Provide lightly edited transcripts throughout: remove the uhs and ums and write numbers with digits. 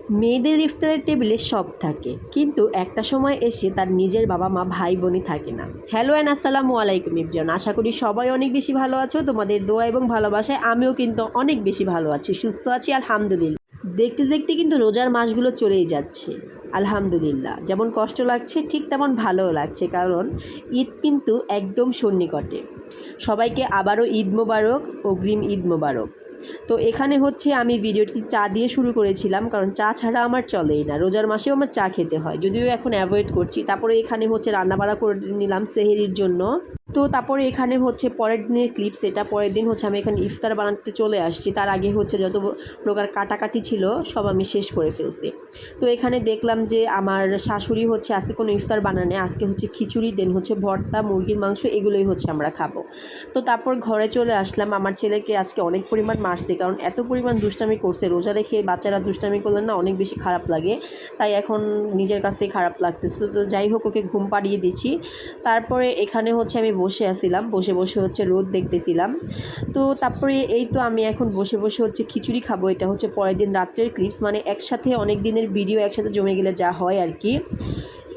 মেয়েদের ইফতারের টেবিলে সব থাকে, কিন্তু একটা সময় এসে তার নিজের বাবা মা ভাই বোনই থাকে না। হ্যালো অ্যান্ড আসসালামু আলাইকুম এভরিওয়ান, আশা করি সবাই অনেক বেশি ভালো আছো। তোমাদের দোয়া এবং ভালোবাসায় আমিও কিন্তু অনেক বেশি ভালো আছি, সুস্থ আছি আলহামদুলিল্লাহ। দেখতে দেখতে কিন্তু রোজার মাসগুলো চলেই যাচ্ছে আলহামদুলিল্লাহ। যেমন কষ্ট লাগছে ঠিক তেমন ভালোও লাগছে, কারণ ঈদ কিন্তু একদম সন্নিকটে। সবাইকে আবারও ঈদ মোবারক, অগ্রিম ঈদ মোবারক। তো এখানে হচ্ছে আমি ভিডিওটি চা দিয়ে শুরু করেছিলাম, কারণ চা ছাড়া আমার চলেই না। রোজার মাসেও আমার চা খেতে হয়, যদিও এখন অ্যাভয়েড করছি। তারপরে এখানে হচ্ছে রান্নাবাড়া করে নিলাম সেহেরির জন্য। তো তারপরে এখানে হচ্ছে পরের দিনের ক্লিপস, এটা পরের দিন হচ্ছে আমি এখানে ইফতার বানাতে চলে আসছি। তার আগে হচ্ছে যত প্রকার কাটাকাটি ছিল সব আমি শেষ করে ফেলছি। তো এখানে দেখলাম যে আমার শাশুড়ি হচ্ছে আজকে কোনো ইফতার বানানে, আজকে হচ্ছে খিচুড়ি, দেন হচ্ছে ভর্তা, মুরগির মাংস, এগুলোই হচ্ছে আমরা খাবো। তো তারপর ঘরে চলে আসলাম। আমার ছেলেকে আজকে অনেক পরিমাণ মারছি, কারণ এত পরিমাণ দুষ্টামি করছে। রোজা রেখে বাচ্চারা দুষ্টামি করলে না অনেক বেশি খারাপ লাগে, তাই এখন নিজের কাছেই খারাপ লাগতেছে। তো যাই হোক, ওকে ঘুম পাড়িয়ে দিচ্ছি। তারপরে এখানে হচ্ছে আমি বসে আসছিলাম, বসে বসে হচ্ছে রোদ দেখতেছিলাম। তো তারপরে এই তো আমি এখন বসে বসে হচ্ছে খিচুড়ি খাবো। এটা হচ্ছে পরের দিন রাত্রের ক্লিপস, মানে একসাথে অনেক দিনের ভিডিও একসাথে জমে গেলে যা হয় আর কি।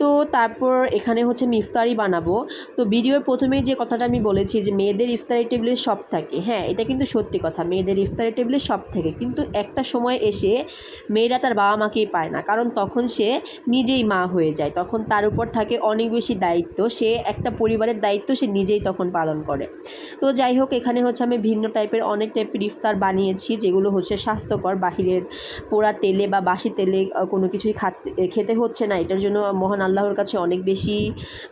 তো তারপর এখানে হচ্ছে আমি ইফতারি বানাবো। তো ভিডিওর প্রথমেই যে কথাটা আমি বলেছি যে মেয়েদের ইফতারি টেবিলে সব থাকে, হ্যাঁ এটা কিন্তু সত্যি কথা, মেয়েদের ইফতারি টেবিলে সব থাকে। কিন্তু একটা সময় এসে মেয়েরা তার বাবা মাকেই পায় না, কারণ তখন সে নিজেই মা হয়ে যায়। তখন তার উপর থাকে অনেক বেশি দায়িত্ব, সে একটা পরিবারের দায়িত্ব সে নিজেই তখন পালন করে। তো যাই হোক, এখানে হচ্ছে আমি ভিন্ন টাইপের অনেক টাইপের ইফতার বানিয়েছি, যেগুলো হচ্ছে স্বাস্থ্যকর, বাহিরের পোড়া তেলে বা বাসি তেলে কোনো কিছুই খেতে হচ্ছে না। এটার জন্য মহান আল্লাহর কাছে অনেক বেশি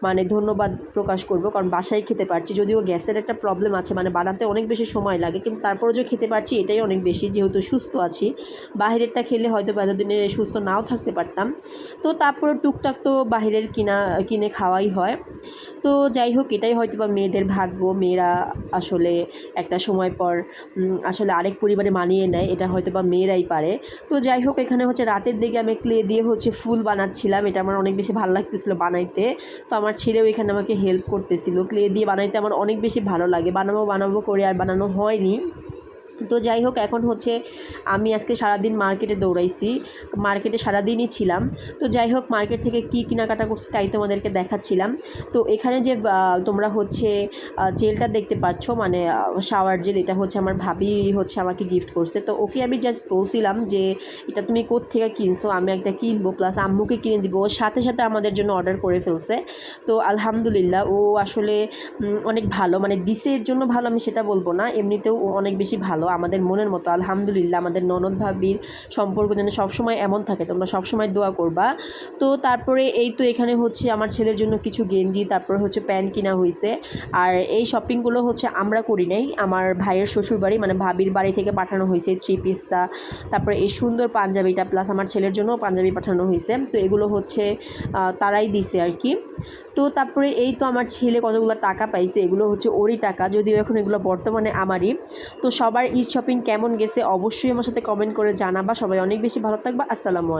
মানে ধন্যবাদ প্রকাশ করব, কারণ বাসায় খেতে পারছি। যদিও গ্যাসের একটা প্রবলেম আছে, মানে বানাতে অনেক বেশি সময় লাগে, কিন্তু তারপরে যে খেতে পারছি এটাই অনেক বেশি, যেহেতু সুস্থ আছি। বাহিরেরটা খেলে হয়তো এতদিনে সুস্থ নাও থাকতে পারতাম। তো তারপরে টুকটাক তো বাহিরের কিনে খাওয়াই হয়। তো যাই হোক, এটাই হয়তো বা মেয়েদের ভাগ্য। মেয়েরা আসলে একটা সময় পর আসলে আরেক পরিবারে মানিয়ে নেয়, এটা হয়তো বা মেয়েরাই পারে। তো যাই হোক, এখানে হচ্ছে রাতের দিকে আমি ক্লে দিয়ে হচ্ছে ফুল বানাচ্ছিলাম। এটা আমার অনেক বেশি ভালো লাগতেছিল বানাইতে। তো আমার ছেলেও এখানে আমাকে হেল্প করতেছিল। ক্লে দিয়ে বানাইতে আমার অনেক বেশি ভালো লাগে, বানাবো করে আর বানানো হয়নি। তো যাই হোক, এখন হচ্ছে আমি আজকে সারাদিন মার্কেটে দৌড়াইছি, মার্কেটে সারাদিনই ছিলাম। তো যাই হোক, মার্কেট থেকে কী কেনাকাটা করছি তাই তোমাদেরকে দেখাচ্ছিলাম। তো এখানে যে তোমরা হচ্ছে জেলটা দেখতে পাচ্ছ, মানে শাওয়ার জেল, এটা হচ্ছে আমার ভাবি হচ্ছে আমাকে গিফট করছে। তো ওকে আমি জাস্ট বলছিলাম যে এটা তুমি কোত্থেকে কিনছো, আমি একটা কিনবো, প্লাস আম্মুকে কিনে দিব। ওর সাথে সাথে আমাদের জন্য অর্ডার করে ফেলছে। তো আলহামদুলিল্লাহ, ও আসলে অনেক ভালো, মানে দিছে এর জন্য ভালো আমি সেটা বলবো না, এমনিতেও ও অনেক বেশি ভালো, আমাদের মনের মতো আলহামদুলিল্লাহ। আমাদের ননদ ভাবির সম্পর্ক যেন সবসময় এমন থাকে, তোমরা সবসময় দোয়া করবা। তো তারপরে এই তো এখানে হচ্ছে আমার ছেলের জন্য কিছু গেঞ্জি, তারপরে হচ্ছে প্যান্ট কিনা হয়েছে। আর এই শপিংগুলো হচ্ছে আমরা করি নাই, আমার ভাইয়ের শ্বশুরবাড়ি মানে ভাবির বাড়ি থেকে পাঠানো হয়েছে। 3 পিসটা, তারপরে এই সুন্দর পাঞ্জাবিটা, প্লাস আমার ছেলের জন্য পাঞ্জাবি পাঠানো হয়েছে। তো এগুলো হচ্ছে তারাই দিছে আর কি। তো তারপরে এই তো আমার ছেলে কতগুলো টাকা পাইছে, এগুলো হচ্ছে ওরই টাকা, যদিও এখন এগুলো বর্তমানে আমারই। তো সবার ঈদ শপিং কেমন গেছে অবশ্যই আমার সাথে কমেন্ট করে জানাবা। সবাই অনেক বেশি ভালো থাকবা। আসসালামু আলাইকুম।